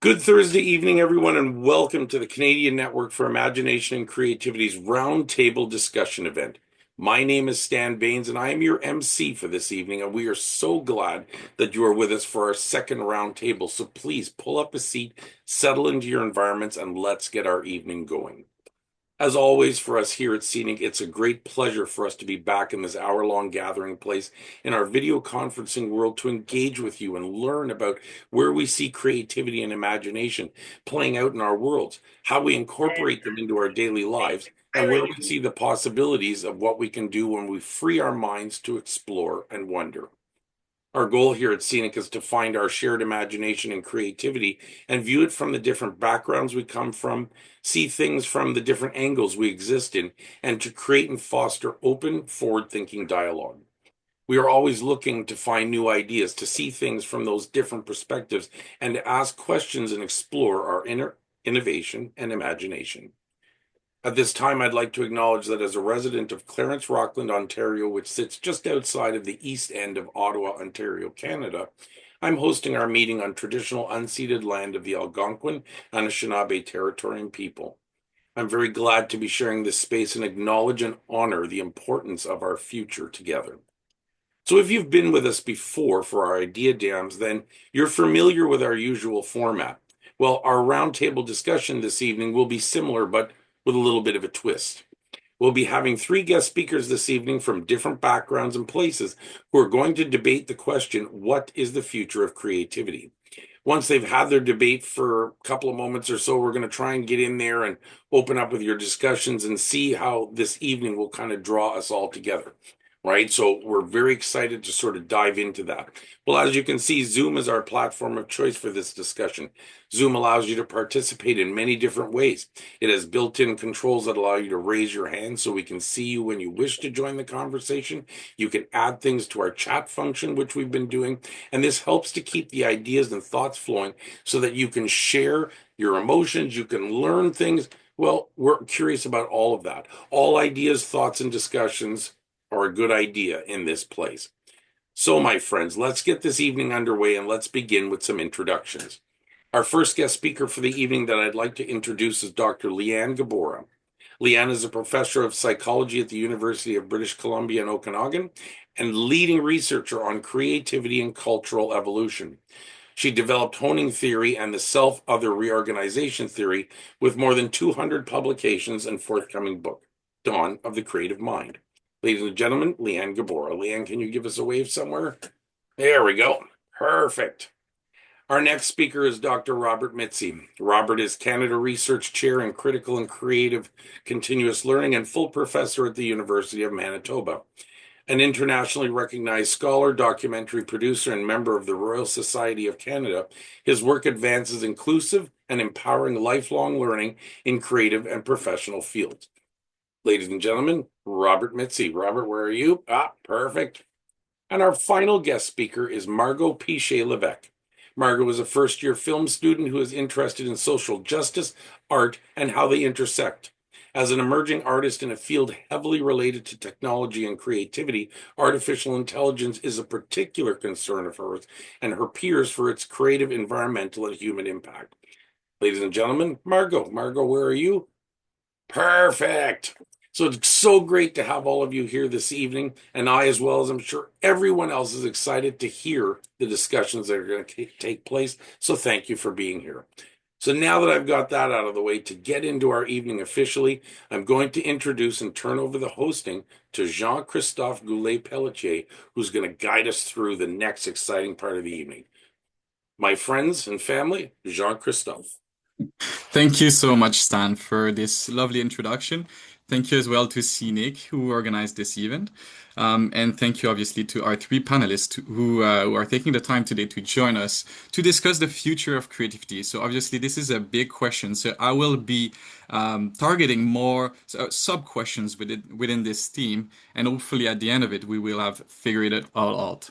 Good Thursday evening, everyone, and welcome to the Canadian Network for Imagination and Creativity's Roundtable Discussion event. My name is Stan Baines, and I am your MC for this evening, and we are so glad that you are with us for our second roundtable. So please pull up a seat, settle into your environments, and let's get our evening going. As always, for us here at Scenic, it's a great pleasure for us to be back in this hour-long gathering place in our video conferencing world to engage with you and learn about where we see creativity and imagination playing out in our worlds, how we incorporate them into our daily lives, and where we see the possibilities of what we can do when we free our minds to explore and wonder. Our goal here at Scenic is to find our shared imagination and creativity and view it from the different backgrounds we come from, see things from the different angles we exist in, and to create and foster open, forward-thinking dialogue. We are always looking to find new ideas, to see things from those different perspectives, and to ask questions and explore our inner innovation and imagination. At this time, I'd like to acknowledge that as a resident of Clarence, Rockland, Ontario, which sits just outside of the east end of Ottawa, Ontario, Canada, I'm hosting our meeting on traditional unceded land of the Algonquin and Anishinaabe territory and people. I'm very glad to be sharing this space and acknowledge and honor the importance of our future together. So if you've been with us before for our idea dams, then you're familiar with our usual format. Well, our roundtable discussion this evening will be similar, but with a little bit of a twist. We'll be having three guest speakers this evening from different backgrounds and places who are going to debate the question, what is the future of creativity? Once they've had their debate for a couple of moments or so, we're going to try and get in there and open up with your discussions and see how this evening will kind of draw us all together. Right. So we're very excited to sort of dive into that. Well, as you can see, Zoom is our platform of choice for this discussion. Zoom allows you to participate in many different ways. It has built-in controls that allow you to raise your hand so we can see you when you wish to join the conversation. You can add things to our chat function, which we've been doing. And this helps to keep the ideas and thoughts flowing so that you can share your emotions, you can learn things. Well, we're curious about all of that. All ideas, thoughts, and discussions are a good idea in this place. So, my friends, let's get this evening underway and let's begin with some introductions. Our first guest speaker for the evening that I'd like to introduce is Dr. Liane Gabora. Liane is a professor of psychology at the University of British Columbia in Okanagan and leading researcher on creativity and cultural evolution. She developed honing theory and the self-other reorganization theory with more than 200 publications and forthcoming book, Dawn of the Creative Mind. Ladies and gentlemen, Liane Gabora. Liane, can you give us a wave somewhere? There we go. Perfect. Our next speaker is Dr. Robert Mizzi. Robert is Canada Research Chair in Critical and Creative Continuous Learning and full professor at the University of Manitoba. An internationally recognized scholar, documentary producer, and member of the Royal Society of Canada, his work advances inclusive and empowering lifelong learning in creative and professional fields. Ladies and gentlemen, Robert Mizzi. Robert, where are you? Perfect. And our final guest speaker is Margo Picher-Levesque. Margo is a first-year film student who is interested in social justice, art, and how they intersect. As an emerging artist in a field heavily related to technology and creativity, artificial intelligence is a particular concern of hers and her peers for its creative, environmental, and human impact. Ladies and gentlemen, Margo. Margo, where are you? Perfect. So it's so great to have all of you here this evening, and I, as well as I'm sure everyone else, is excited to hear the discussions that are going to take place. So thank you for being here. So now that I've got that out of the way, to get into our evening officially, I'm going to introduce and turn over the hosting to Jean-Christophe Goulet-Pelletier, who's going to guide us through the next exciting part of the evening. My friends and family, Jean-Christophe. Thank you so much, Stan, for this lovely introduction. Thank you as well to Scenic, who organized this event. And thank you, obviously, to our three panelists who are taking the time today to join us to discuss the future of creativity. So, obviously, this is a big question. So, I will be targeting more sub-questions within this theme. And hopefully, at the end of it, we will have figured it all out.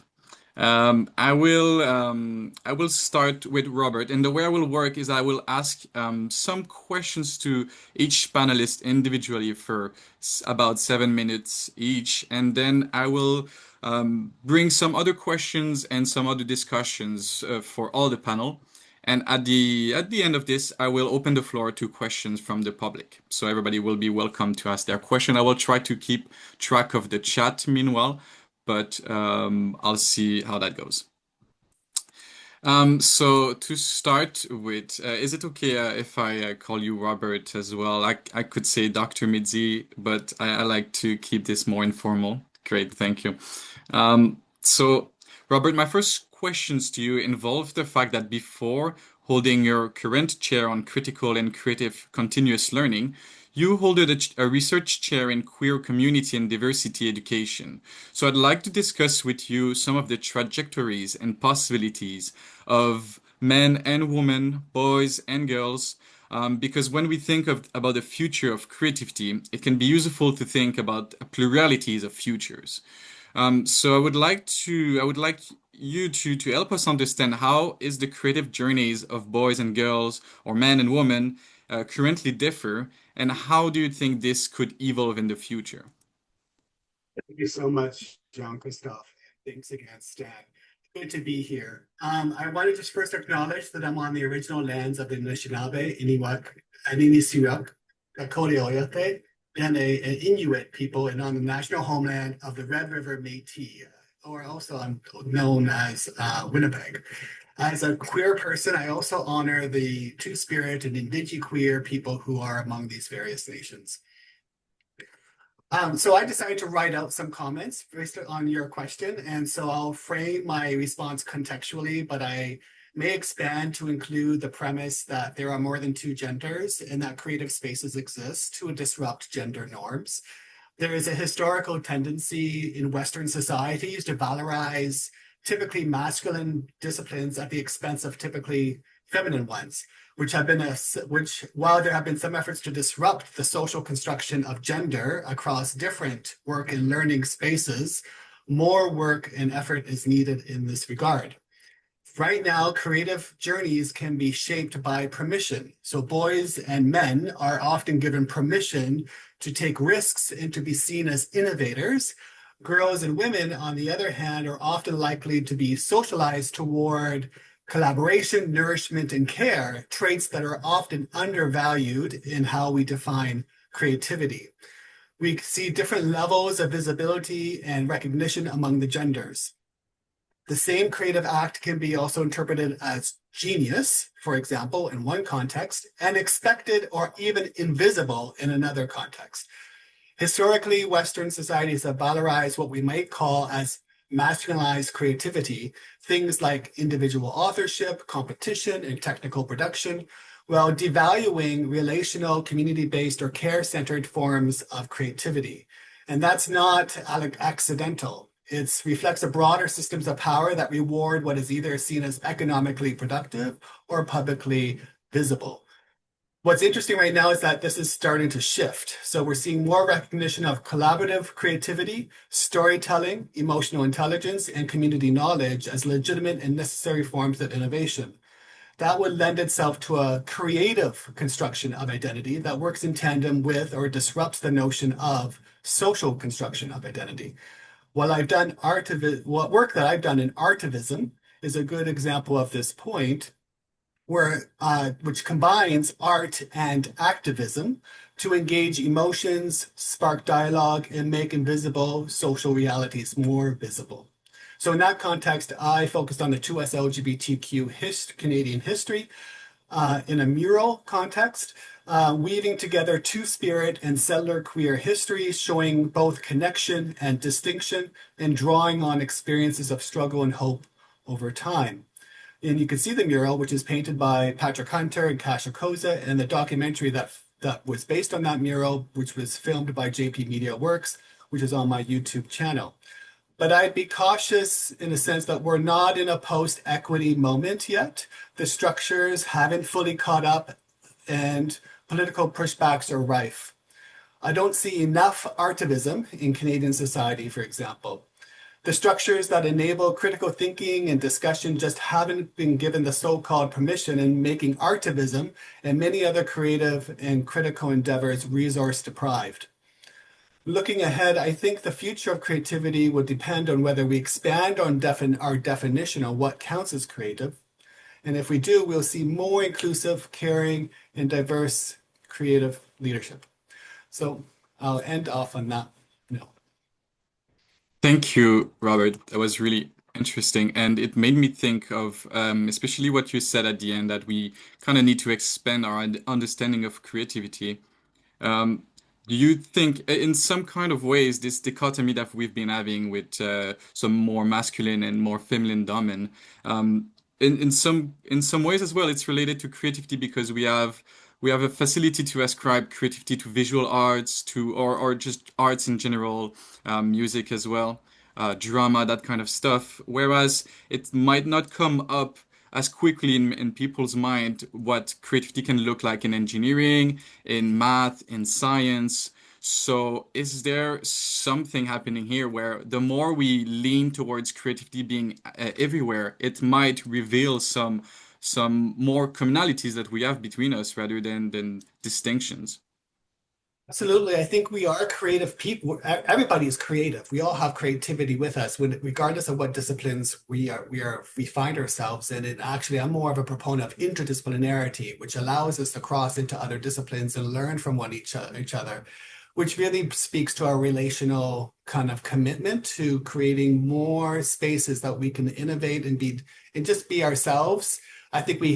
I will start with Robert, and the way I will work is I will ask some questions to each panelist individually for about 7 minutes each, and then I will bring some other questions and some other discussions for all the panel. And at the end of this, I will open the floor to questions from the public. So everybody will be welcome to ask their question. I will try to keep track of the chat meanwhile, but I'll see how that goes. So to start with, is it okay if I call you Robert as well? I could say Dr. Mizzi, but I like to keep this more informal. Great, thank you. So Robert, my first questions to you involve the fact that before holding your current chair on critical and creative continuous learning, you hold a research chair in queer community and diversity education. So I'd like to discuss with you some of the trajectories and possibilities of men and women, boys and girls, because when we think about the future of creativity, it can be useful to think about pluralities of futures. So I would like you to help us understand how is the creative journeys of boys and girls or men and women currently differ, and how do you think this could evolve in the future? Thank you so much, Jean-Christophe. Thanks again, Stan. Good to be here. I want to just first acknowledge that I'm on the original lands of the Anishinaabe, Iniwak, Aninisiwak, Kakolioyate, and an Inuit people, and on the national homeland of the Red River Métis, or also I'm known as Winnipeg. As a queer person, I also honor the Two-Spirit and Indigiqueer people who are among these various nations. So I decided to write out some comments based on your question, and so I'll frame my response contextually, but I may expand to include the premise that there are more than two genders and that creative spaces exist to disrupt gender norms. There is a historical tendency in Western societies to valorize typically masculine disciplines at the expense of typically feminine ones, which while there have been some efforts to disrupt the social construction of gender across different work and learning spaces, more work and effort is needed in this regard. Right now, creative journeys can be shaped by permission. So boys and men are often given permission to take risks and to be seen as innovators. Girls and women, on the other hand, are often likely to be socialized toward collaboration, nourishment, and care, traits that are often undervalued in how we define creativity. We see different levels of visibility and recognition among the genders. The same creative act can be also interpreted as genius, for example, in one context, and expected or even invisible in another context. Historically, Western societies have valorized what we might call as masculinized creativity, things like individual authorship, competition, and technical production, while devaluing relational, community-based, or care-centered forms of creativity. And that's not accidental. It reflects a broader systems of power that reward what is either seen as economically productive or publicly visible. What's interesting right now is that this is starting to shift. So we're seeing more recognition of collaborative creativity, storytelling, emotional intelligence, and community knowledge as legitimate and necessary forms of innovation. That would lend itself to a creative construction of identity that works in tandem with or disrupts the notion of social construction of identity. What work that I've done in artivism is a good example of this point, which combines art and activism to engage emotions, spark dialogue, and make invisible social realities more visible. So in that context, I focused on the 2S LGBTQ Canadian history in a mural context, weaving together two-spirit and settler queer histories, showing both connection and distinction, and drawing on experiences of struggle and hope over time. And you can see the mural, which is painted by Patrick Hunter and Kasha Koza, and the documentary that was based on that mural, which was filmed by JP Media Works, which is on my YouTube channel. But I'd be cautious in the sense that we're not in a post-equity moment yet. The structures haven't fully caught up and political pushbacks are rife. I don't see enough artivism in Canadian society, for example. The structures that enable critical thinking and discussion just haven't been given the so-called permission in making artivism and many other creative and critical endeavors resource deprived. Looking ahead, I think the future of creativity will depend on whether we expand on our definition on what counts as creative And if we do, we'll see more inclusive, caring, and diverse creative leadership. So I'll end off on that note. Thank you, Robert. That was really interesting. And it made me think of especially what you said at the end, that we kind of need to expand our understanding of creativity. Um, do you think, in some kind of ways, this dichotomy that we've been having with some more masculine and more feminine domain, in some ways as well, it's related to creativity because we have a facility to ascribe creativity to visual arts, to or just arts in general, music as well, drama, that kind of stuff. Whereas it might not come up as quickly in people's mind what creativity can look like in engineering, in math, in science. So is there something happening here where the more we lean towards creativity being everywhere, it might reveal some more commonalities that we have between us rather than distinctions? Absolutely. I think we are creative people. Everybody is creative. We all have creativity with us, regardless of what disciplines we find ourselves in. And actually, I'm more of a proponent of interdisciplinarity, which allows us to cross into other disciplines and learn from each other, which really speaks to our relational kind of commitment to creating more spaces that we can innovate and just be ourselves. I think we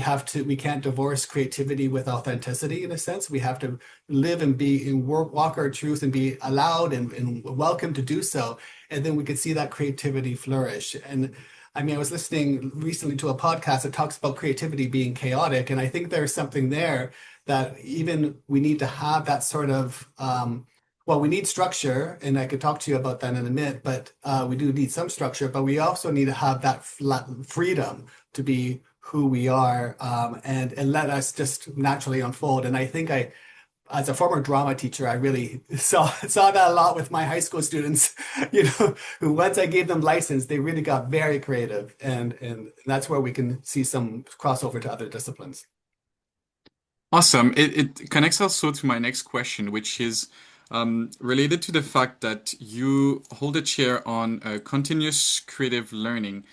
can't divorce creativity with authenticity in a sense. We have to live and walk our truth and be allowed and welcome to do so. And then we could see that creativity flourish. And I mean, I was listening recently to a podcast that talks about creativity being chaotic. And I think there's something there that even we need to have that sort of, well, we need structure, and I could talk to you about that in a minute, but we do need some structure, but we also need to have that freedom to be who we are, and let us just naturally unfold. And I think as a former drama teacher, I really saw that a lot with my high school students, who once I gave them license, they really got very creative, and that's where we can see some crossover to other disciplines. Awesome. It connects also to my next question, which is related to the fact that you hold a chair on continuous creative learning.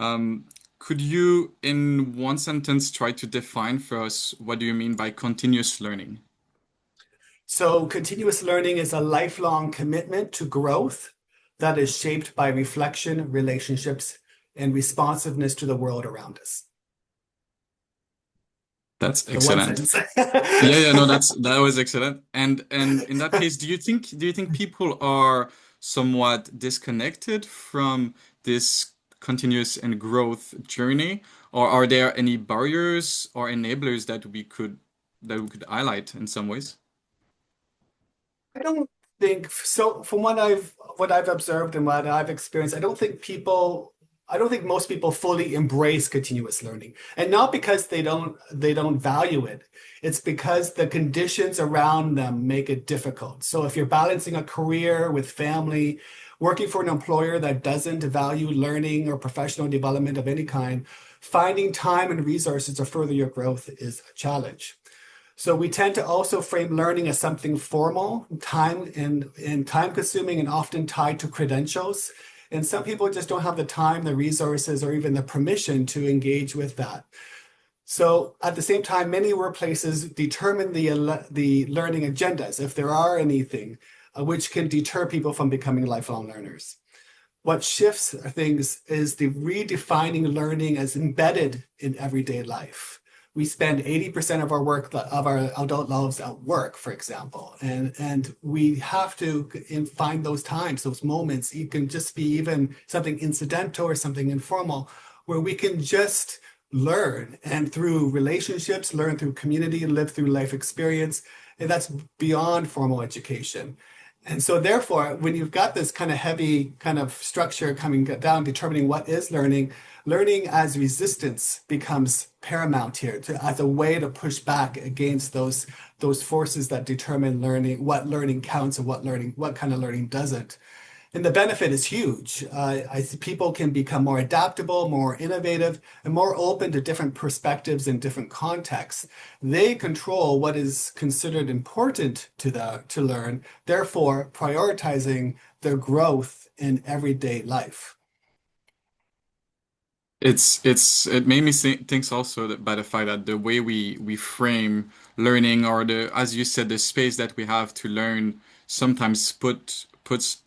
Um, could you, in one sentence, try to define for us what do you mean by continuous learning? So continuous learning is a lifelong commitment to growth that is shaped by reflection, relationships, and responsiveness to the world around us. That's The one excellent. sentence. Yeah, yeah, no, that was excellent. And in that case, do you think people are somewhat disconnected from this continuous and growth journey, or are there any barriers or enablers that we could highlight in some ways? I don't think so. From what I've observed and what I've experienced, I don't think most people fully embrace continuous learning, and not because they don't value it. It's because the conditions around them make it difficult. So if you're balancing a career with family, working for an employer that doesn't value learning or professional development of any kind, finding time and resources to further your growth is a challenge. So we tend to also frame learning as something formal, and time consuming and often tied to credentials. And some people just don't have the time, the resources, or even the permission to engage with that. So at the same time, many workplaces determine the learning agendas, if there are anything, which can deter people from becoming lifelong learners. What shifts things is the redefining learning as embedded in everyday life. We spend 80% of our adult lives at work, for example, and we have to find those times, those moments. It can just be even something incidental or something informal, where we can just learn, and through relationships, learn through community, live through life experience, and that's beyond formal education. And so therefore, when you've got this kind of heavy kind of structure coming down, determining what is learning, learning as resistance becomes paramount here as a way to push back against those forces that determine learning, what learning counts and what kind of learning doesn't. And the benefit is huge. I see people can become more adaptable, more innovative, and more open to different perspectives and different contexts. They control what is considered important to learn, therefore prioritizing their growth in everyday life. It made me think also that by the fact that the way we frame learning, or the, as you said, the space that we have to learn sometimes puts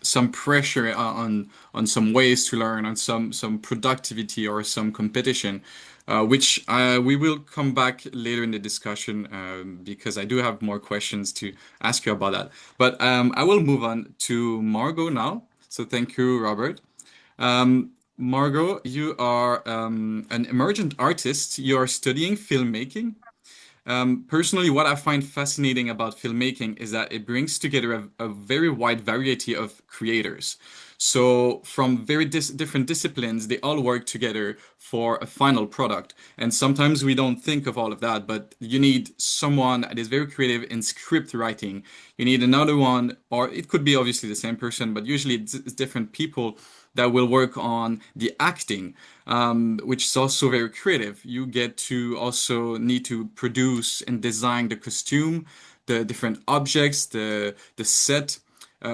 some pressure on some ways to learn, on some productivity or some competition, which we will come back later in the discussion, because I do have more questions to ask you about that. But I will move on to Margot now. So thank you, Robert. Margot, you are an emergent artist. You are studying filmmaking. Personally, what I find fascinating about filmmaking is that it brings together a very wide variety of creators. So, from very different disciplines, they all work together for a final product. And sometimes we don't think of all of that, but you need someone that is very creative in script writing. You need another one, or it could be obviously the same person, but usually it's different people that will work on the acting, which is also very creative. You get to also need to produce and design the costume, the different objects, the set.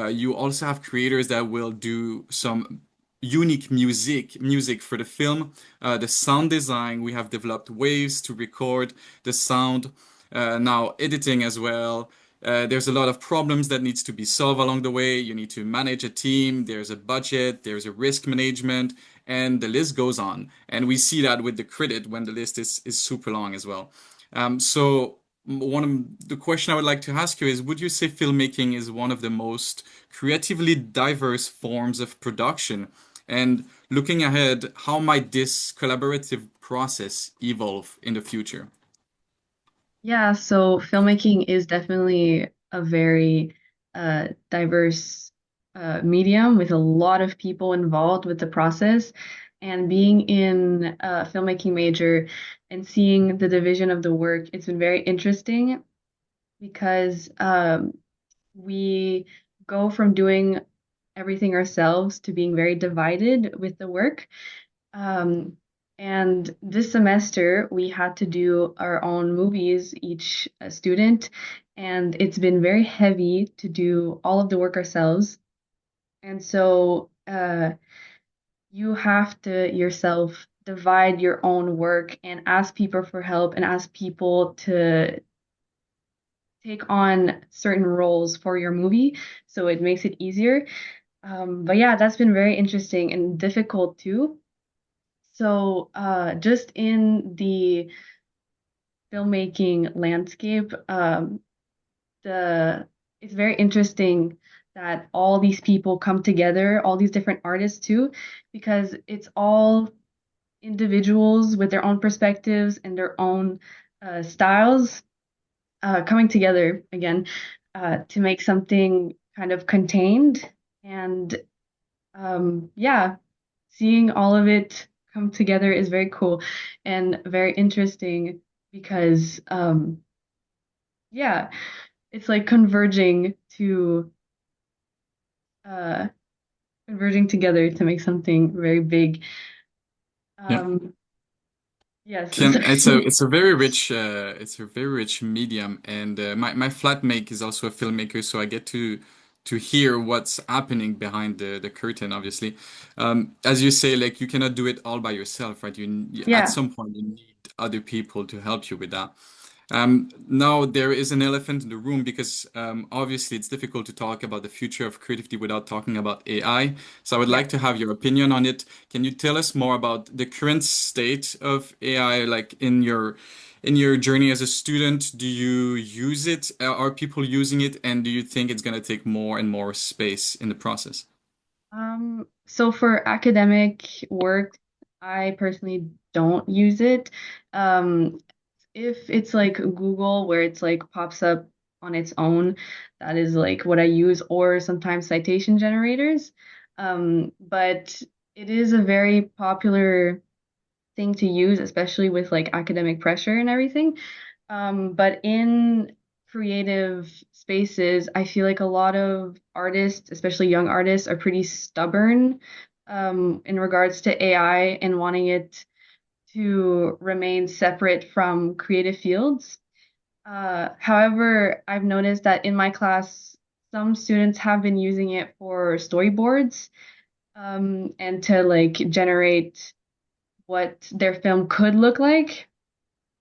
You also have creators that will do some unique music for the film. The sound design, we have developed ways to record the sound. Now editing as well. There's a lot of problems that needs to be solved along the way. You need to manage a team. There's a budget. There's a risk management, and the list goes on. And we see that with the credit when the list is super long as well. So one of the question I would like to ask you is, would you say filmmaking is one of the most creatively diverse forms of production? And looking ahead, how might this collaborative process evolve in the future? Yeah, so filmmaking is definitely a very diverse medium with a lot of people involved with the process. And being in a filmmaking major and seeing the division of the work, it's been very interesting because we go from doing everything ourselves to being very divided with the work. Um, and this semester, we had to do our own movies, each student, and it's been very heavy to do all of the work ourselves. And so you have to yourself divide your own work and ask people for help and ask people to take on certain roles for your movie. So it makes it easier. But yeah, that's been very interesting and difficult too. So, just in the filmmaking landscape, the it's very interesting that all these people come together, all these different artists too, because it's all individuals with their own perspectives and their own styles coming together again to make something kind of contained. And yeah, seeing all of it come together is very cool and very interesting because yeah, it's like uh converging together to make something very big. Yeah. Um yes, Can it's a sorry. it's a very rich medium, and my flatmate is also a filmmaker, so I get to hear what's happening behind the curtain, obviously. As you say, like you cannot do it all by yourself, right? At Yeah. some point you need other people to help you with that. Now there is an elephant in the room because obviously it's difficult to talk about the future of creativity without talking about AI. So I would Yeah. like to have your opinion on it. Can you tell us more about the current state of AI, like in your journey as a student? Do you use it? Are people using it? And do you think it's going to take more and more space in the process? So for academic work, I personally don't use it. Um, if it's like Google where it's like pops up on its own, that is like what I use, or sometimes citation generators. But it is a very popular thing to use, especially with like academic pressure and everything. But in creative spaces, I feel like a lot of artists, especially young artists, are pretty stubborn in regards to AI and wanting it to remain separate from creative fields. However, I've noticed that in my class, some students have been using it for storyboards and to like generate what their film could look like,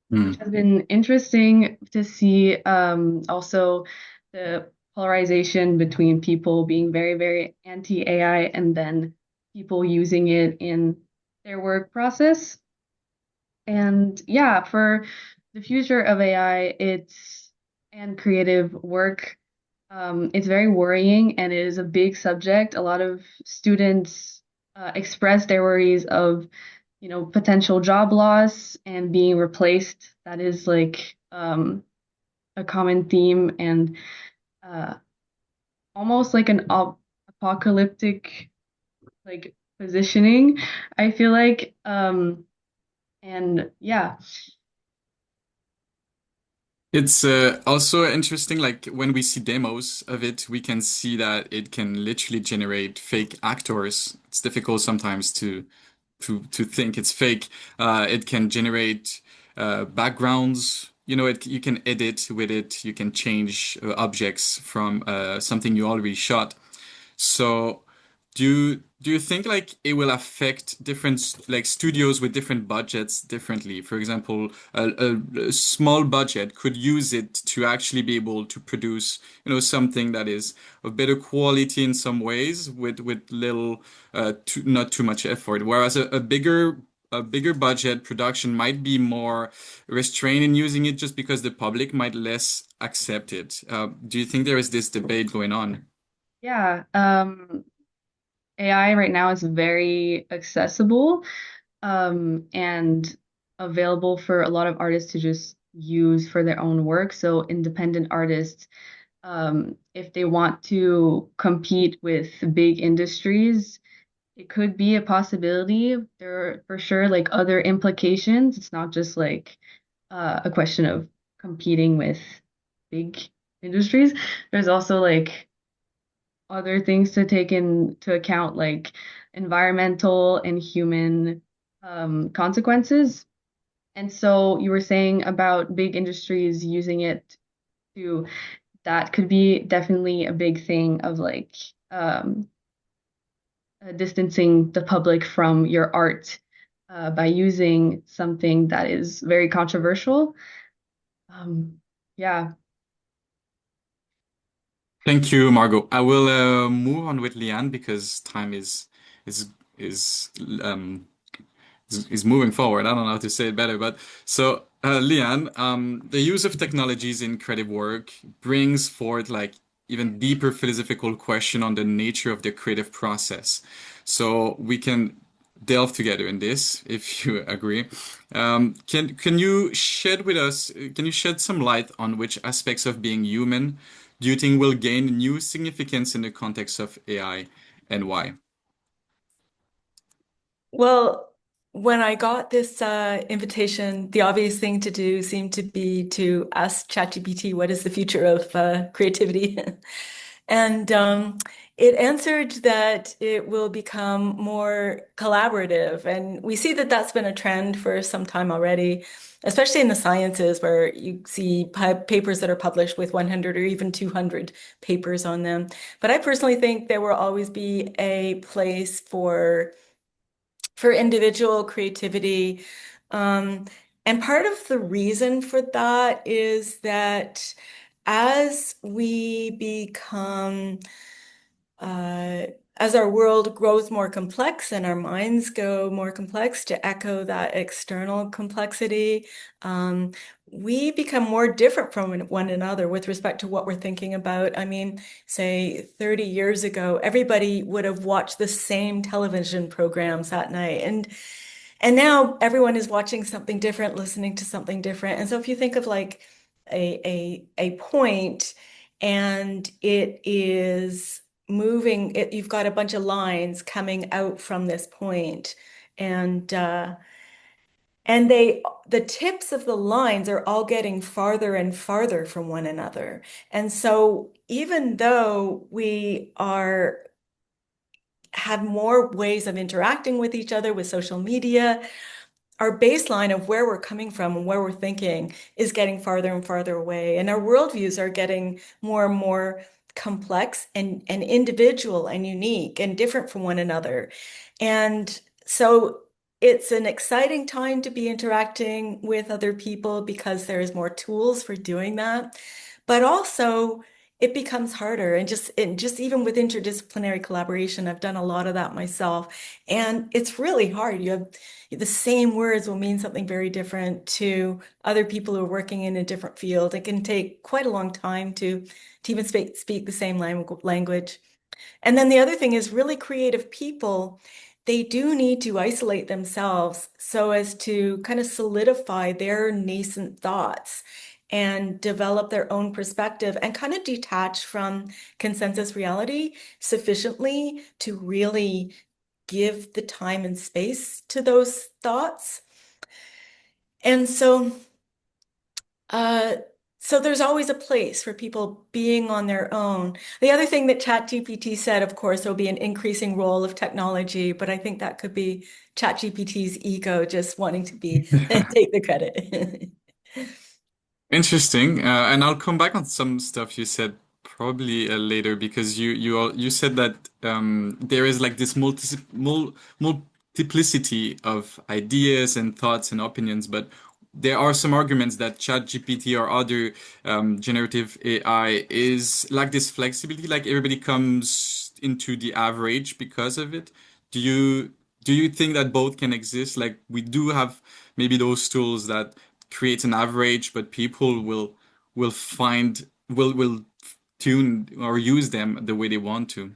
which Mm. has been interesting to see. Also, the polarization between people being very, very anti-AI and then people using it in their work process. And yeah, for the future of AI, and creative work, it's very worrying and it is a big subject. A lot of students express their worries of, potential job loss and being replaced. That is like a common theme and uh, almost like an apocalyptic like positioning, I feel like. And yeah. It's also interesting, like when we see demos of it, we can see that it can literally generate fake actors. It's difficult sometimes to think it's fake. It can generate backgrounds. You can edit with it. You can change objects from something you already shot. So, do you think like it will affect different like studios with different budgets differently? For example, a small budget could use it to actually be able to produce, something that is of better quality in some ways with little, not too much effort. Whereas a bigger budget production might be more restrained in using it just because the public might less accept it. Do you think there is this debate going on? Yeah, AI right now is very accessible, and available for a lot of artists to just use for their own work. So independent artists, if they want to compete with big industries, it could be a possibility. There are for sure like other implications. It's not just like a question of competing with big industries. There's also like other things to take into account, like environmental and human consequences. And so you were saying about big industries using it to, that could be definitely a big thing of like distancing the public from your art by using something that is very controversial. Um, yeah. Thank you, Margot. I will move on with Liane because time is is um is moving forward. I don't know how to say it better, but so Liane, the use of technologies in creative work brings forth like even deeper philosophical question on the nature of the creative process. So we can delve together in this, if you agree. Can you shed with us? Can you shed some light on which aspects of being human do you think will gain new significance in the context of AI, and why? Well, when I got this invitation, the obvious thing to do seemed to be to ask ChatGPT, what is the future of creativity? And it answered that it will become more collaborative. And we see that that's been a trend for some time already, especially in the sciences, where you see papers that are published with 100 or even 200 papers on them. But I personally think there will always be a place for individual creativity. Um, and part of the reason for that is that as we become, uh, as our world grows more complex and our minds go more complex to echo that external complexity, um, we become more different from one another with respect to what we're thinking about. I mean, say 30 years ago, everybody would have watched the same television programs that night. And now everyone is watching something different, listening to something different. And so if you think of like a point and it is moving, you've got a bunch of lines coming out from this point, and the tips of the lines are all getting farther and farther from one another. And so even though we are have more ways of interacting with each other with social media, our baseline of where we're coming from and where we're thinking is getting farther and farther away. And our worldviews are getting more and more complex and individual and unique and different from one another. And so it's an exciting time to be interacting with other people because there's more tools for doing that. But also it becomes harder and just even with interdisciplinary collaboration, I've done a lot of that myself. And it's really hard. You have the same words will mean something very different to other people who are working in a different field. It can take quite a long time to even speak the same language. And then the other thing is really creative people, they do need to isolate themselves so as to kind of solidify their nascent thoughts and develop their own perspective and kind of detach from consensus reality sufficiently to really give the time and space to those thoughts. And uh, so there's always a place for people being on their own. The other thing that ChatGPT said, of course, there'll be an increasing role of technology, but I think that could be ChatGPT's ego just wanting to be take the credit. Interesting. And I'll come back on some stuff you said probably later because you said that there is like this multiplicity of ideas and thoughts and opinions, but there are some arguments that ChatGPT or other generative AI is like this flexibility, like everybody comes into the average because of it. Do you do you think that both can exist? Like we do have maybe those tools that create an average, but people will find will tune or use them the way they want to.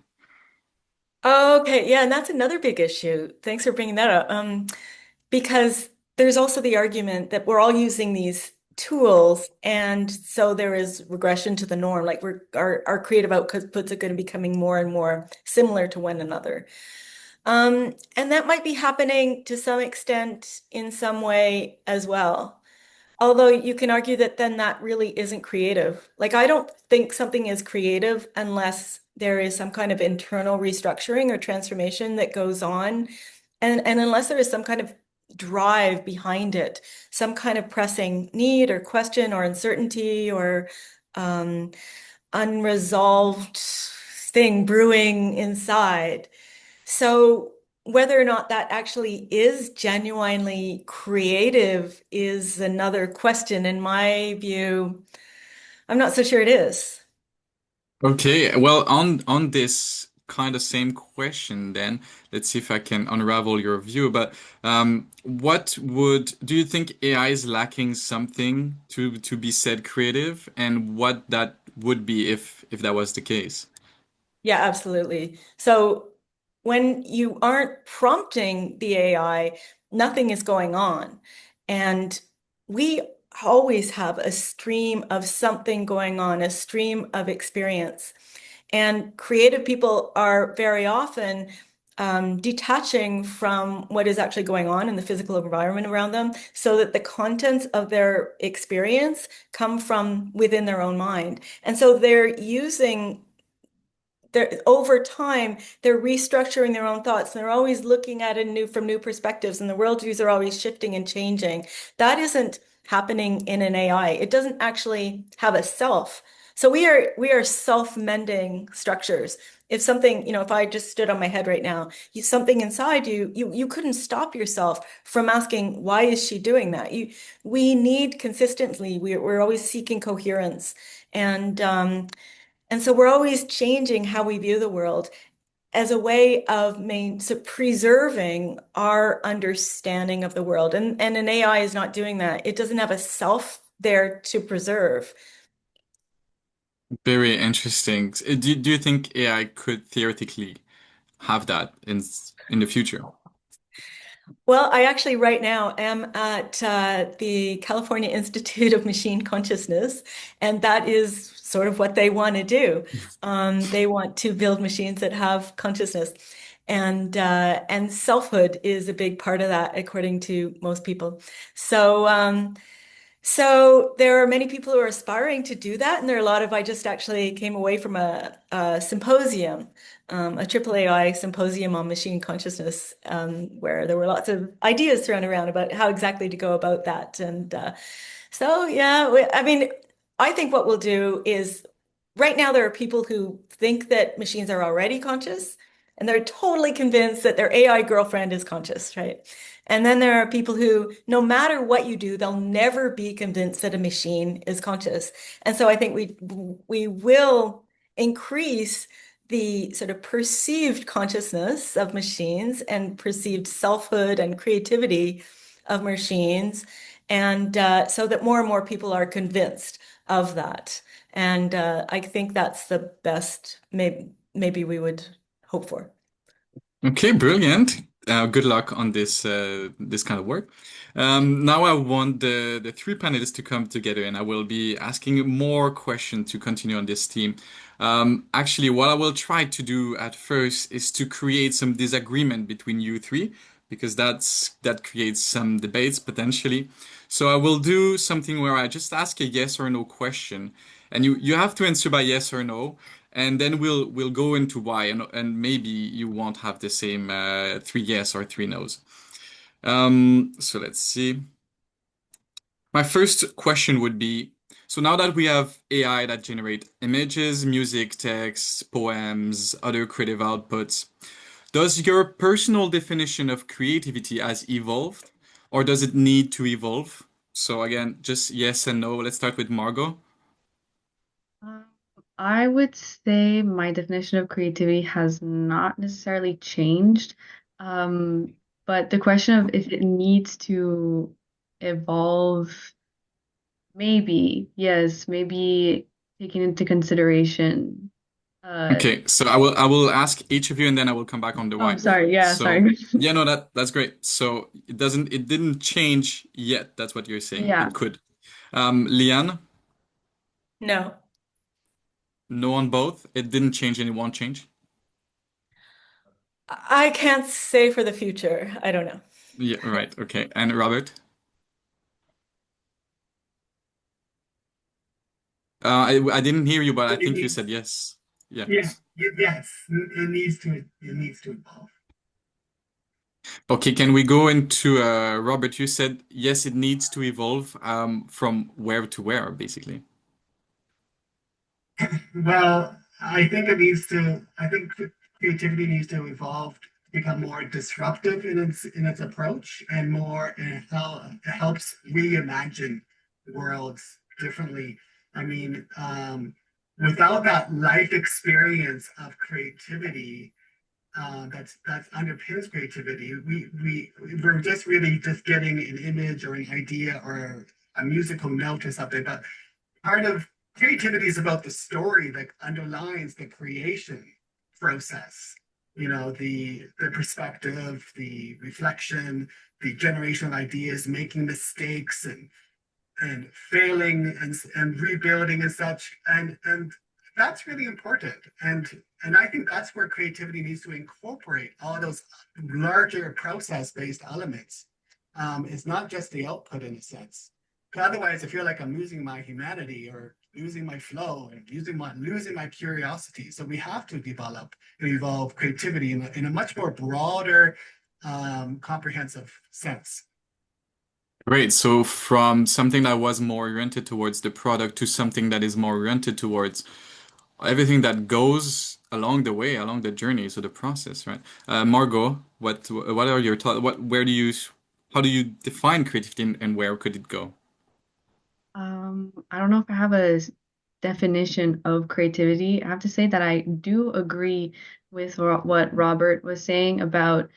Okay, yeah, and that's another big issue. Thanks for bringing that up. Because there's also the argument that we're all using these tools, and so there is regression to the norm. Like our creative outputs are going to be becoming more and more similar to one another. And that might be happening to some extent in some way as well. Although you can argue that then that really isn't creative. Like, I don't think something is creative unless there is some kind of internal restructuring or transformation that goes on. And unless there is some kind of drive behind it, some kind of pressing need or question or uncertainty or um, unresolved thing brewing inside. So whether or not that actually is genuinely creative is another question. In my view, I'm not so sure it is. Okay, well, on this kind of same question, then let's see if I can unravel your view. But what would do you think AI is lacking something to be said creative, and what that would be if that was the case? Yeah, absolutely. So when you aren't prompting the AI, nothing is going on. And we always have a stream of something going on, a stream of experience. And creative people are very often detaching from what is actually going on in the physical environment around them so that the contents of their experience come from within their own mind. And so they're over time, they're restructuring their own thoughts and they're always looking at it from new perspectives, and the worldviews are always shifting and changing. That isn't happening in an AI. It doesn't actually have a self. So we are self-mending structures. If something, if I just stood on my head right now, something inside you couldn't stop yourself from asking, why is she doing that? We need consistently, we're always seeking coherence. And and so we're always changing how we view the world as a way of preserving our understanding of the world. And an AI is not doing that. It doesn't have a self there to preserve. Very interesting. Do you think AI could theoretically have that in the future? Well, I actually right now am at the California Institute of Machine Consciousness, and that is sort of what they want to do. They want to build machines that have consciousness, and selfhood is a big part of that, according to most people. So, so there are many people who are aspiring to do that, and there are a lot of. I just actually came away from a symposium, a AAAI symposium on machine consciousness, where there were lots of ideas thrown around about how exactly to go about that. And so, yeah, I mean, I think what we'll do is right now there are people who think that machines are already conscious, and they're totally convinced that their AI girlfriend is conscious, right? And then there are people who, no matter what you do, they'll never be convinced that a machine is conscious. And so I think we will increase the sort of perceived consciousness of machines and perceived selfhood and creativity of machines, and so that more and more people are convinced of that. And I think that's the best maybe we would hope for. Okay, brilliant. Good luck on this kind of work. Now I want the three panelists to come together, and I will be asking more questions to continue on this theme. Actually, what I will try to do at first is to create some disagreement between you three, because that creates some debates potentially. So I will do something where I just ask a yes or no question, and you have to answer by yes or no. And then we'll go into why, and maybe you won't have the same three yes or three no's. So let's see. My first question would be, so now that we have AI that generate images, music, text, poems, other creative outputs, does your personal definition of creativity has evolved, or does it need to evolve? So again, just yes and no. Let's start with Margot. Um, I would say my definition of creativity has not necessarily changed. Um, but the question of if it needs to evolve, maybe, yes, maybe taking into consideration. Uh, Okay, so I will ask each of you and then I will come back on the oh, why. sorry, yeah, So sorry. yeah, no, that's great. So it didn't change yet. That's what you're saying. Yeah. It could. Liane, No. no on both. It didn't change and it won't change. I can't say for the future. I don't know. Yeah, right. Okay. And Robert, I didn't hear you, but I It think you needs, said yes. Yeah. yeah, yes, it needs to evolve. Okay, can we go into Robert? You said yes, it needs to evolve from where to where, basically. Well, I think creativity needs to evolve, become more disruptive in its approach, and more it helps reimagine worlds differently. I mean, without that life experience of creativity, that's underpins creativity. We're just really just getting an image or an idea or a musical note or something, but part of creativity is about the story that underlines the creation process. You know, the perspective, the reflection, the generation of ideas, making mistakes and failing and rebuilding and such. And that's really important. And I think that's where creativity needs to incorporate all those larger process-based elements. It's not just the output in a sense. Otherwise, I feel like I'm losing my humanity or losing my flow and losing my curiosity. So we have to develop and evolve creativity in a much more broader, comprehensive sense. Great. So from something that was more oriented towards the product to something that is more oriented towards everything that goes along the way, along the journey, so the process, right? Margot, what are your thoughts? How do you define creativity and where could it go? I don't know if I have a definition of creativity. I have to say that I do agree with what Robert was saying about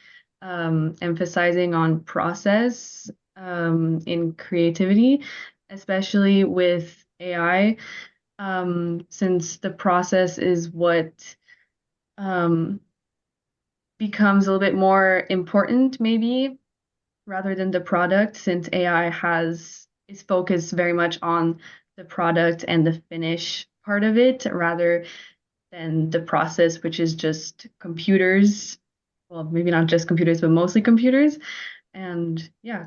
emphasizing on process in creativity, especially with AI, since the process is what um, becomes a little bit more important, maybe rather than the product, since AI has is focused very much on the product and the finish part of it rather than the process, which is just computers. Well, maybe not just computers, but mostly computers. And yeah.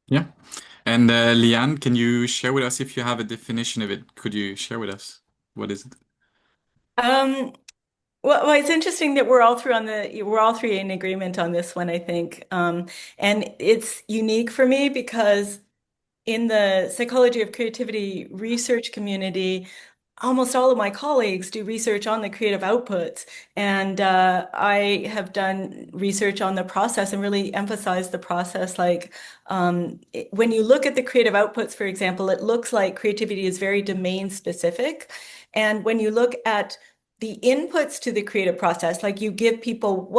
Yeah. And Liane, can you share with us if you have a definition of it? Could you share with us? What is it? Um, well, it's interesting that we're all three in agreement on this one, I think. And it's unique for me because in the psychology of creativity research community, almost all of my colleagues do research on the creative outputs, and I have done research on the process and really emphasized the process. Like when you look at the creative outputs, for example, it looks like creativity is very domain specific. And when you look at the inputs to the creative process, like you give people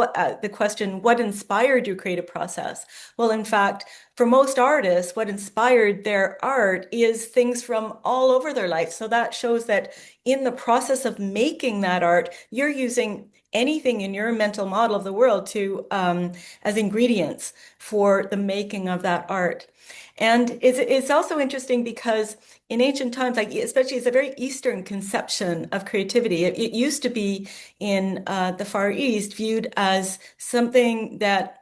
the question, what inspired your creative process? Well, in fact, for most artists, what inspired their art is things from all over their life. So that shows that in the process of making that art, you're using anything in your mental model of the world to as ingredients for the making of that art. And it's also interesting because in ancient times, like especially it's a very Eastern conception of creativity. It used to be in the Far East viewed as something that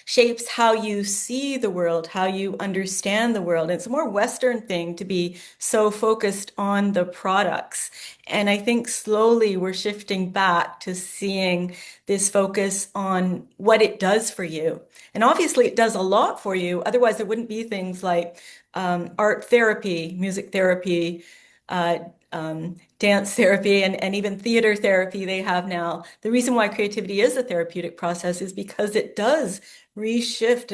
shapes how you see the world, how you understand the world. It's a more Western thing to be so focused on the products. And I think slowly we're shifting back to seeing this focus on what it does for you. And obviously it does a lot for you. Otherwise, there wouldn't be things like art therapy, music therapy, uh, dance therapy, and even theater therapy they have now. The reason why creativity is a therapeutic process is because it does reshift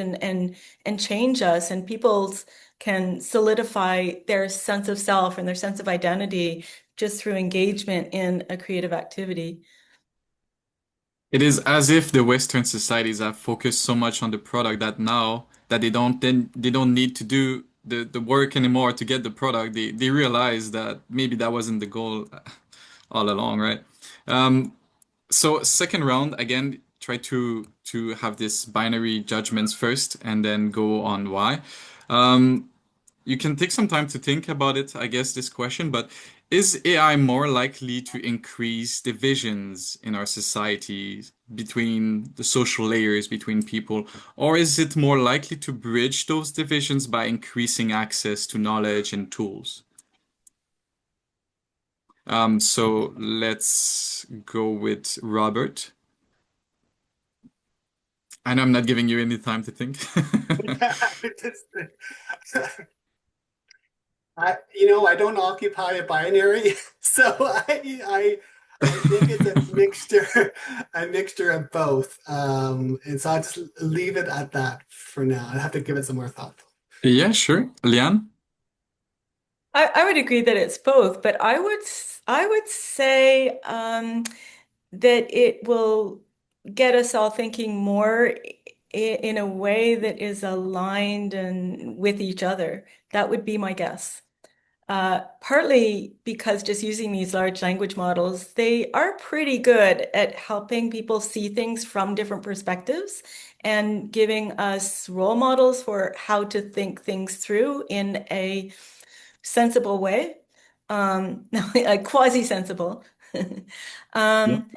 and change us, and people can solidify their sense of self and their sense of identity just through engagement in a creative activity. It is as if the Western societies have focused so much on the product that now that they don't need to do the work anymore to get the product. They realize that maybe that wasn't the goal all along, right? Um, so second round again, try to have this binary judgments first and then go on why. Um, you can take some time to think about it, I guess, this question, but is AI more likely to increase divisions in our society between the social layers between people, or is it more likely to bridge those divisions by increasing access to knowledge and tools? So let's go with Robert. I know I'm not giving you any time to think. I don't occupy a binary, so I think it's a mixture of both. And so I'll just leave it at that for now. I have to give it some more thought. Yeah, sure. Liane? I would agree that it's both, but I would say that it will get us all thinking more in a way that is aligned and with each other. That would be my guess. Partly because just using these large language models, they are pretty good at helping people see things from different perspectives and giving us role models for how to think things through in a sensible way, like quasi-sensible. Yeah. Um,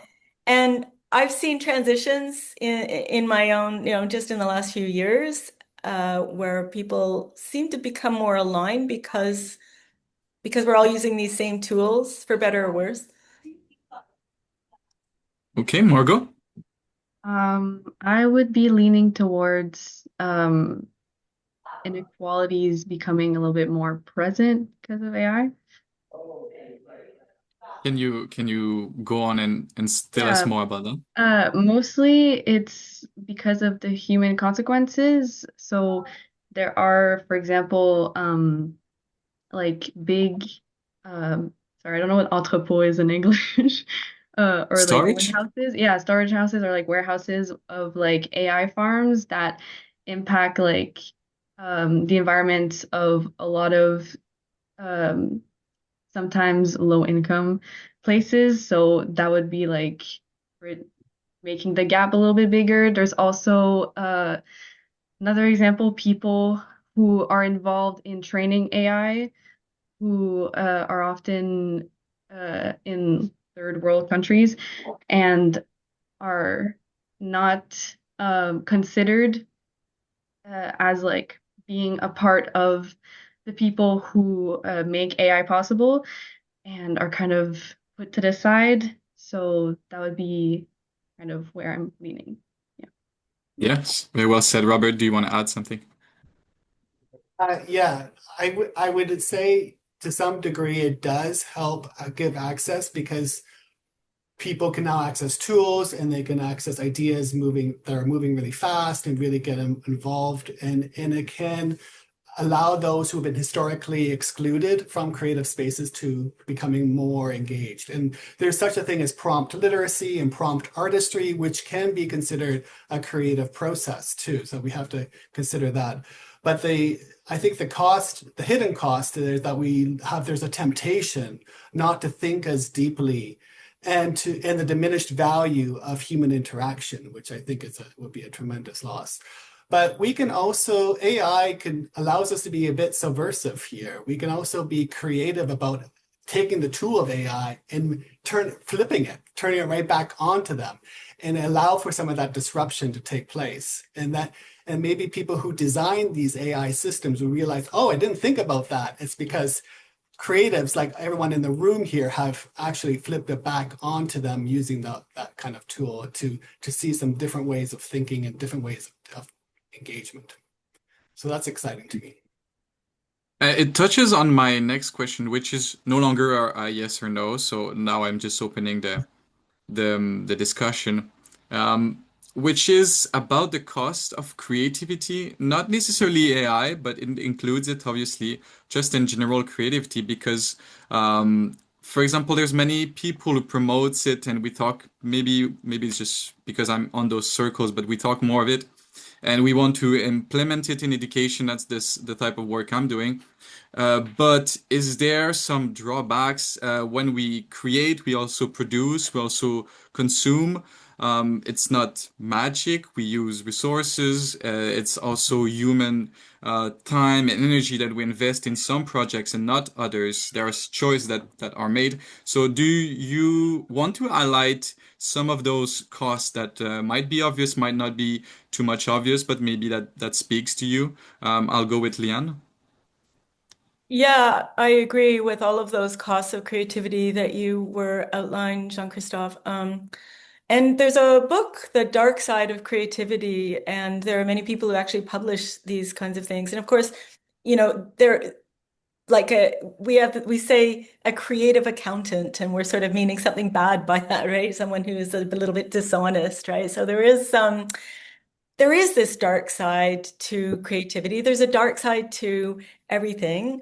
and I've seen transitions in my own, just in the last few years, where people seem to become more aligned because we're all using these same tools for better or worse. Okay, Margot? I would be leaning towards inequalities becoming a little bit more present because of AI. Can you go on and tell us Yeah, more about that? mostly it's because of the human consequences. So there are, for example, like big, sorry, I don't know what entrepôt is in English, or like Storage? warehouses. Yeah, storage houses or like warehouses of like AI farms that impact like the environment of a lot of um sometimes low income places. So that would be like for making the gap a little bit bigger. There's also another example, people who are involved in training AI who are often in third world countries and are not considered as like being a part of the people who make AI possible and are kind of put to the side. So that would be kind of where I'm leaning. Yeah. Yes, very well said. Robert, do you want to add something? Yeah, I would say to some degree, it does help give access because people can now access tools and they can access ideas that are moving really fast and really get involved. And it can allow those who have been historically excluded from creative spaces to becoming more engaged. And there's such a thing as prompt literacy and prompt artistry, which can be considered a creative process too. So we have to consider that. But I think the hidden cost is that there's a temptation not to think as deeply and the diminished value of human interaction, which I think would be a tremendous loss. But we can also, allows us to be a bit subversive here. We can also be creative about taking the tool of AI and turning it right back onto them and allow for some of that disruption to take place. And maybe people who design these AI systems will realize, oh, I didn't think about that. It's because creatives, like everyone in the room here, have actually flipped it back onto them using that kind of tool to see some different ways of thinking and different ways of engagement. So that's exciting to me. It touches on my next question, which is no longer a yes or no. So now I'm just opening the discussion, which is about the cost of creativity, not necessarily AI, but it includes it obviously just in general creativity, because for example, there's many people who promotes it, and we talk maybe it's just because I'm on those circles, but we talk more of it. And we want to implement it in education. That's the type of work I'm doing. But is there some drawbacks? When we create, we also produce, we also consume. It's not magic. We use resources. It's also human time and energy that we invest in some projects and not others. There are choices that are made. So do you want to highlight some of those costs that might be obvious, might not be too much obvious, but maybe that speaks to you? I'll go with Liane. Yeah, I agree with all of those costs of creativity that you were outlined, Jean-Christophe. And there's a book, The Dark Side of Creativity, and there are many people who actually publish these kinds of things. And of course, there like we say a creative accountant, and we're sort of meaning something bad by that, right? Someone who is a little bit dishonest, right? So there is this dark side to creativity. There's a dark side to everything.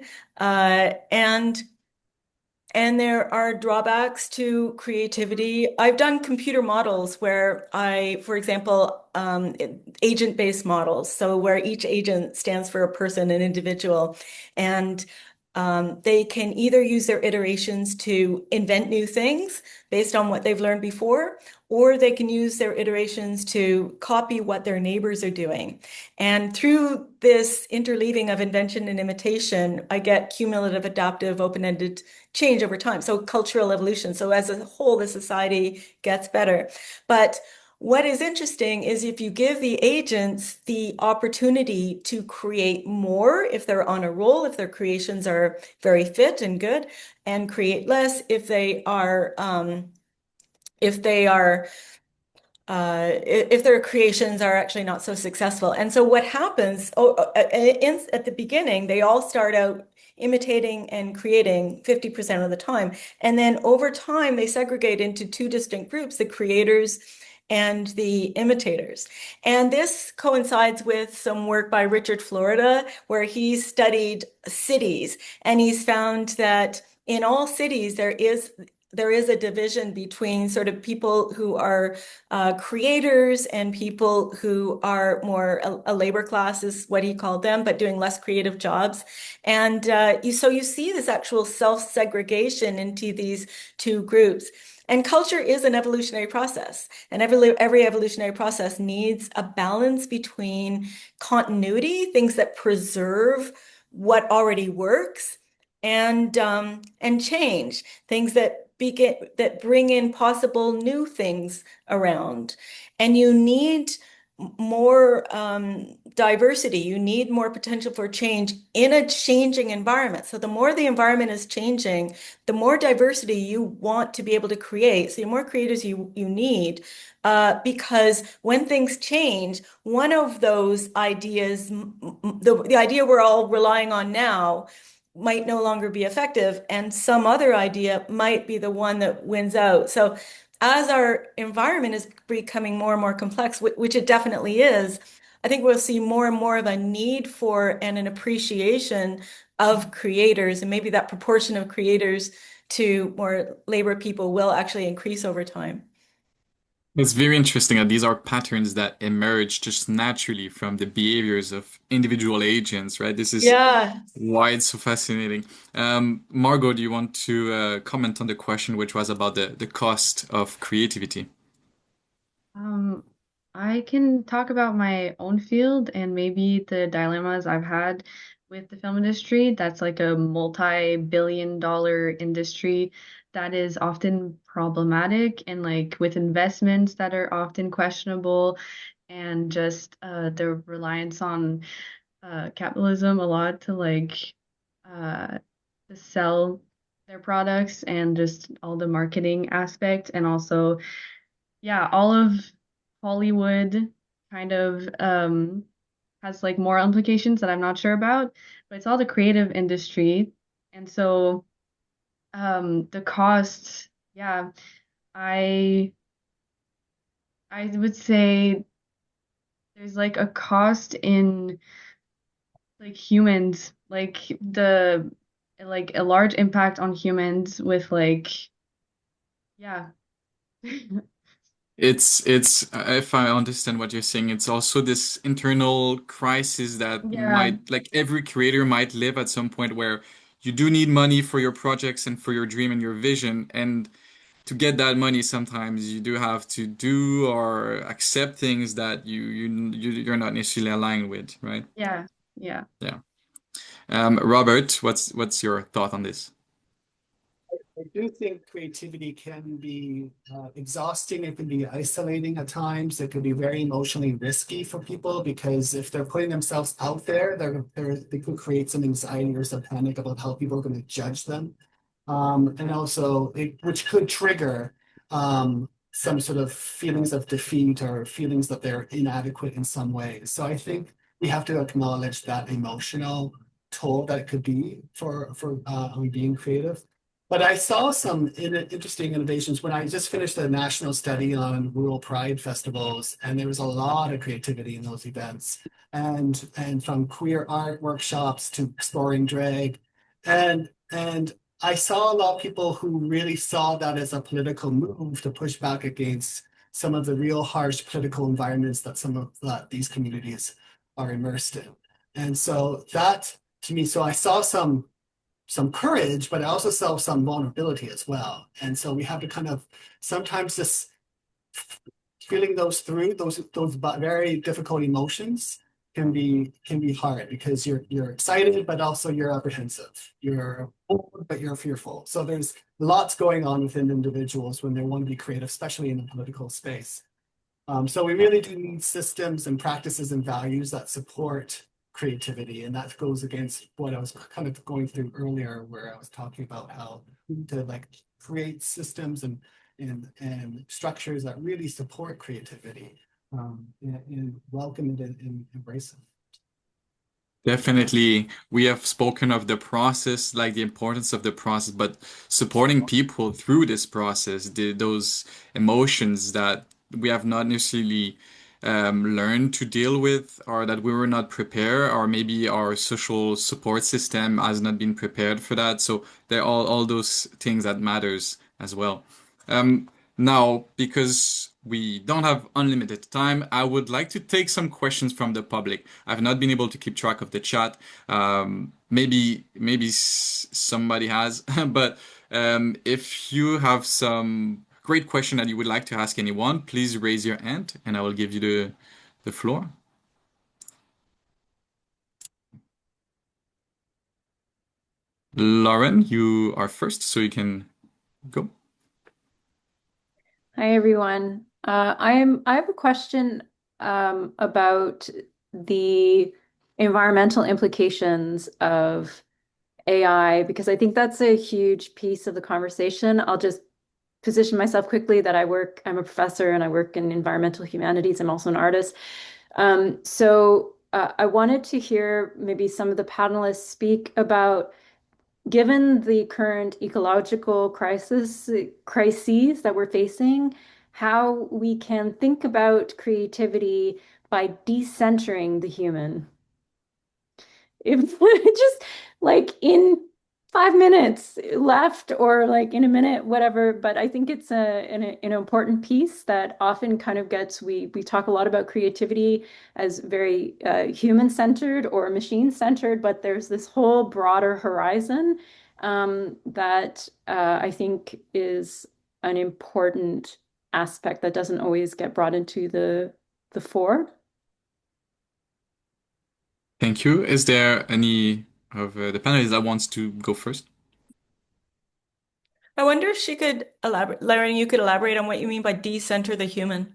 And there are drawbacks to creativity. I've done computer models where for example, agent-based models, so where each agent stands for a person, an individual, and they can either use their iterations to invent new things based on what they've learned before, or they can use their iterations to copy what their neighbors are doing. And through this interleaving of invention and imitation, I get cumulative, adaptive, open-ended change over time. So cultural evolution. So as a whole, the society gets better. But what is interesting is if you give the agents the opportunity to create more, if they're on a roll, if their creations are very fit and good, and create less if if their creations are actually not so successful. And so what happens, at the beginning, they all start out imitating and creating 50% of the time. And then over time, they segregate into two distinct groups, the creators and the imitators. And this coincides with some work by Richard Florida, where he studied cities, and he's found that in all cities, there is a division between sort of people who are creators and people who are more a labor class, is what he called them, but doing less creative jobs. And so you see this actual self-segregation into these two groups. And culture is an evolutionary process, and every evolutionary process needs a balance between continuity, things that preserve what already works, and change, things that bring in possible new things around. And you need more diversity. You need more potential for change in a changing environment. So the more the environment is changing, the more diversity you want to be able to create. So the more creators you need, because when things change, one of those ideas, the idea we're all relying on now, might no longer be effective, and some other idea might be the one that wins out. So as our environment is becoming more and more complex, which it definitely is, I think we'll see more and more of a need for and an appreciation of creators, and maybe that proportion of creators to more labor people will actually increase over time. It's very interesting that these are patterns that emerge just naturally from the behaviors of individual agents, right? This is Yeah. why it's so fascinating. Margot, do you want to comment on the question, which was about the cost of creativity? Um, I can talk about my own field and maybe the dilemmas I've had with the film industry. That's like a multi-billion dollar industry that is often problematic and like with investments that are often questionable and just the reliance on capitalism a lot to like uh, to sell their products and just all the marketing aspect and also yeah, all of Hollywood kind of has like moral implications that I'm not sure about, but it's all the creative industry. And so the costs, yeah, I I would say there's like a cost in like humans, like a large impact on humans with like yeah. It's if I understand what you're saying, it's also this internal crisis that Yeah, might, like every creator might live at some point where you do need money for your projects and for your dream and your vision. And to get that money, sometimes you do have to do or accept things that you're not necessarily aligned with, right? yeah, yeah. Yeah. Robert, what's your thought on this? I do think creativity can be exhausting. It can be isolating at times. It could be very emotionally risky for people because if they're putting themselves out there, they could create some anxiety or some panic about how people are going to judge them. And also, which could trigger some sort of feelings of defeat or feelings that they're inadequate in some way. So I think we have to acknowledge that emotional toll that it could be for being creative. But I saw some interesting innovations when I just finished a national study on rural pride festivals, and there was a lot of creativity in those events, and from queer art workshops to exploring drag, and I saw a lot of people who really saw that as a political move to push back against some of the real harsh political environments that some of that these communities are immersed in, and so that to me, so I saw some courage, but I also saw some vulnerability as well. And so we have to kind of sometimes just feeling those through those very difficult emotions can be hard because you're excited, but also you're apprehensive. You're bored, but you're fearful. So there's lots going on within individuals when they want to be creative, especially in the political space. So we really do need systems and practices and values that support creativity. And that goes against what I was kind of going through earlier, where I was talking about how to like create systems and structures that really support creativity and welcome it and embrace it. Definitely, we have spoken of the process, like the importance of the process, but supporting people through this process, those emotions that we have not necessarily learned to deal with, or that we were not prepared, or maybe our social support system has not been prepared for that. So they're all those things that matters as well. Um, Now, because we don't have unlimited time, I would like to take some questions from the public. I've not been able to keep track of the chat. Maybe somebody has, but if you have some great question that you would like to ask anyone, please raise your hand, and I will give you the floor. Lauren, you are first, so you can go. Hi, everyone. I have a question about the environmental implications of AI, because I think that's a huge piece of the conversation. I'll just position myself quickly that I'm a professor and I work in environmental humanities. I'm also an artist. I wanted to hear maybe some of the panelists speak about given the current ecological crises that we're facing, how we can think about creativity by decentering the human. If just like in 5 minutes left or like in a minute, whatever. But I think it's an important piece that often kind of gets, we talk a lot about creativity as very human-centered or machine-centered, but there's this whole broader horizon that I think is an important aspect that doesn't always get brought into the fore. Thank you. Is there any of the panelists that wants to go first? I wonder if she could elaborate, Lauren, you could elaborate on what you mean by decenter the human.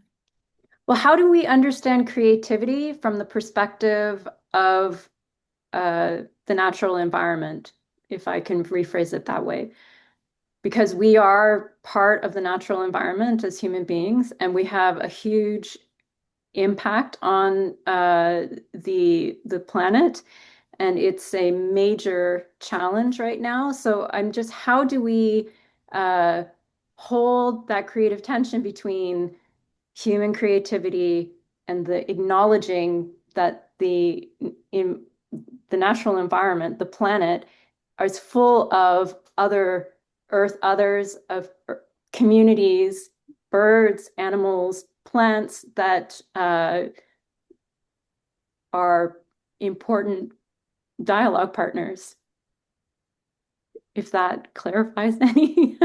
Well, how do we understand creativity from the perspective of the natural environment, if I can rephrase it that way? Because we are part of the natural environment as human beings, and we have a huge impact on the planet, and it's a major challenge right now. So I'm just, how do we hold that creative tension between human creativity and the acknowledging that in the natural environment, the planet, is full of other earth others, of communities, birds, animals, plants that are important dialogue partners. If that clarifies any.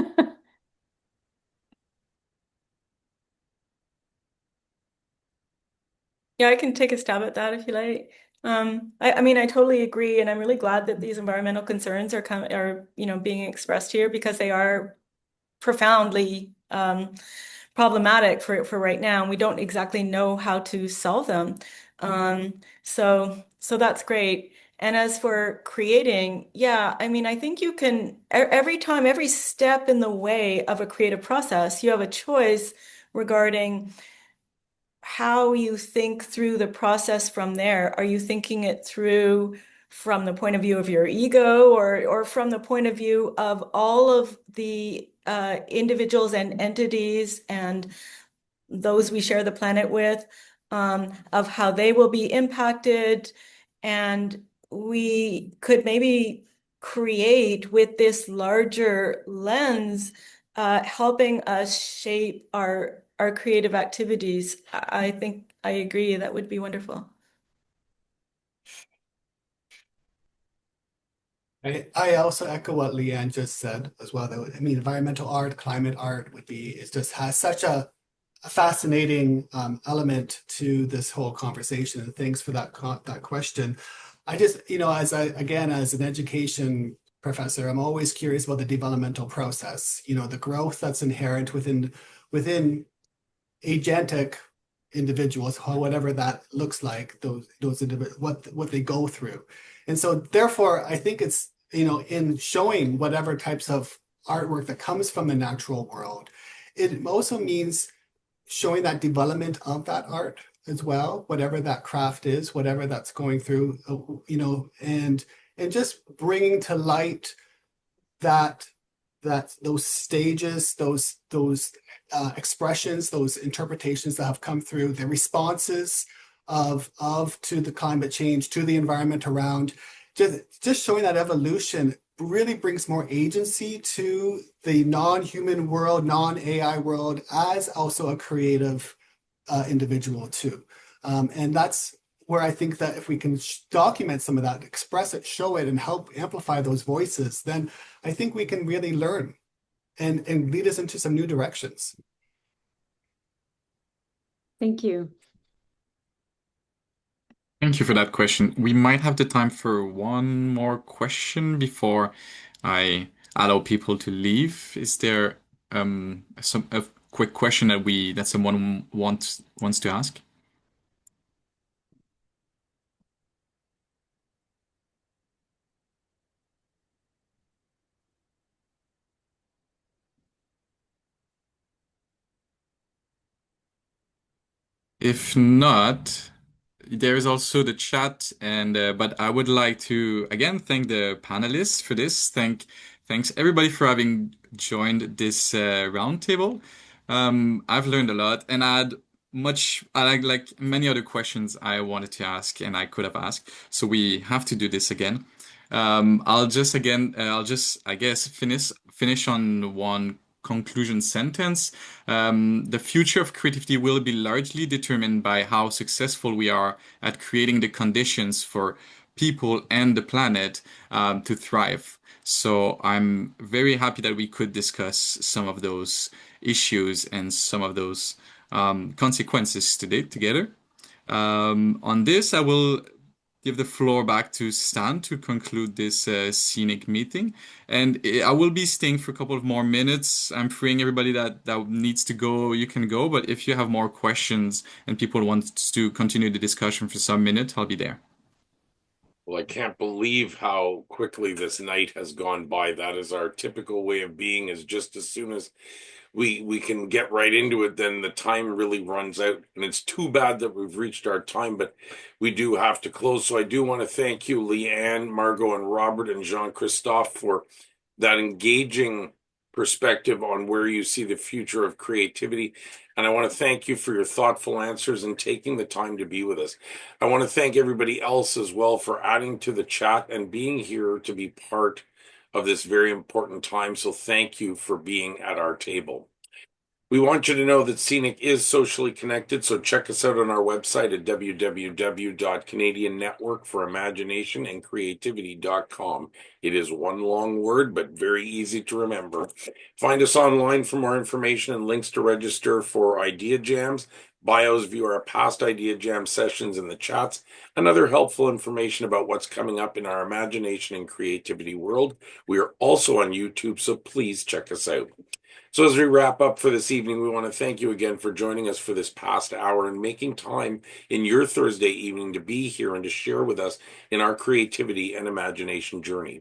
Yeah, I can take a stab at that if you like. I mean, I totally agree, and I'm really glad that these environmental concerns are being expressed here because they are profoundly problematic for right now, and we don't exactly know how to solve them. So that's great. And as for creating, yeah, I mean, I think you can every time, every step in the way of a creative process, you have a choice regarding how you think through the process from there. Are you thinking it through from the point of view of your ego or from the point of view of all of the individuals and entities and those we share the planet with, of how they will be impacted? And we could maybe create with this larger lens, helping us shape our creative activities. I think I agree. That would be wonderful. I also echo what Liane just said as well. That I mean, environmental art, climate art it just has such a fascinating element to this whole conversation. And thanks for that question. I just, as an education professor, I'm always curious about the developmental process. The growth that's inherent within agentic individuals, whatever that looks like, those individuals, what they go through. And so therefore, I think it's, in showing whatever types of artwork that comes from the natural world, it also means showing that development of that art as well, whatever that craft is, whatever that's going through, and just bringing to light that those stages, those expressions, those interpretations that have come through, the responses of to the climate change, to the environment around, just showing that evolution really brings more agency to the non-human world, non-AI world, as also a creative individual too. And that's where I think that if we can document some of that, express it, show it, and help amplify those voices, then I think we can really learn and lead us into some new directions. Thank you. Thank you for that question. We might have the time for one more question before I allow people to leave. Is there a quick question that someone wants to ask? If not, there is also the chat, and but I would like to again thank the panelists for this. Thanks everybody for having joined this roundtable. I've learned a lot, and I like many other questions I wanted to ask and I could have asked. So we have to do this again. I'll just I guess finish on one conclusion sentence. The future of creativity will be largely determined by how successful we are at creating the conditions for people and the planet to thrive. So I'm very happy that we could discuss some of those issues and some of those consequences today together. On this, I will give the floor back to Stan to conclude this scenic meeting. And I will be staying for a couple of more minutes. I'm freeing everybody that needs to go, you can go. But if you have more questions and people want to continue the discussion for some minute, I'll be there. Well, I can't believe how quickly this night has gone by. That is our typical way of being, is just as soon as we can get right into it, then the time really runs out. And it's too bad that we've reached our time, but we do have to close. So I do want to thank you, Liane, Margo, and Robert, and Jean-Christophe, for that engaging perspective on where you see the future of creativity. And I want to thank you for your thoughtful answers and taking the time to be with us. I want to thank everybody else as well for adding to the chat and being here to be part of this very important time. So thank you for being at our table. We want you to know that Scenic is socially connected, so check us out on our website at www.canadiannetworkforimaginationandcreativity.com. It is one long word, but very easy to remember. Find us online for more information and links to register for Idea Jams, bios, view our past Idea Jam sessions in the chats, and other helpful information about what's coming up in our imagination and creativity world. We are also on YouTube, so please check us out. So as we wrap up for this evening, we want to thank you again for joining us for this past hour and making time in your Thursday evening to be here and to share with us in our creativity and imagination journey.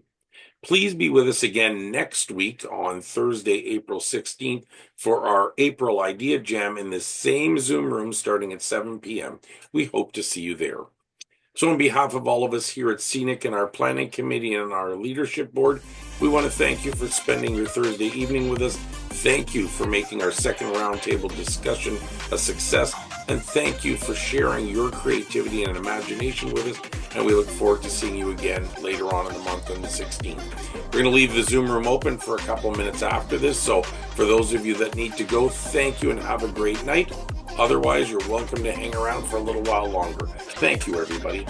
Please be with us again next week on Thursday, April 16th for our April Idea Jam in the same Zoom room starting at 7 p.m. We hope to see you there. So on behalf of all of us here at Scenic and our planning committee and our leadership board, we want to thank you for spending your Thursday evening with us. Thank you for making our second roundtable discussion a success. And thank you for sharing your creativity and imagination with us. And we look forward to seeing you again later on in the month on the 16th. We're going to leave the Zoom room open for a couple minutes after this. So for those of you that need to go, thank you and have a great night. Otherwise, you're welcome to hang around for a little while longer. Thank you, everybody.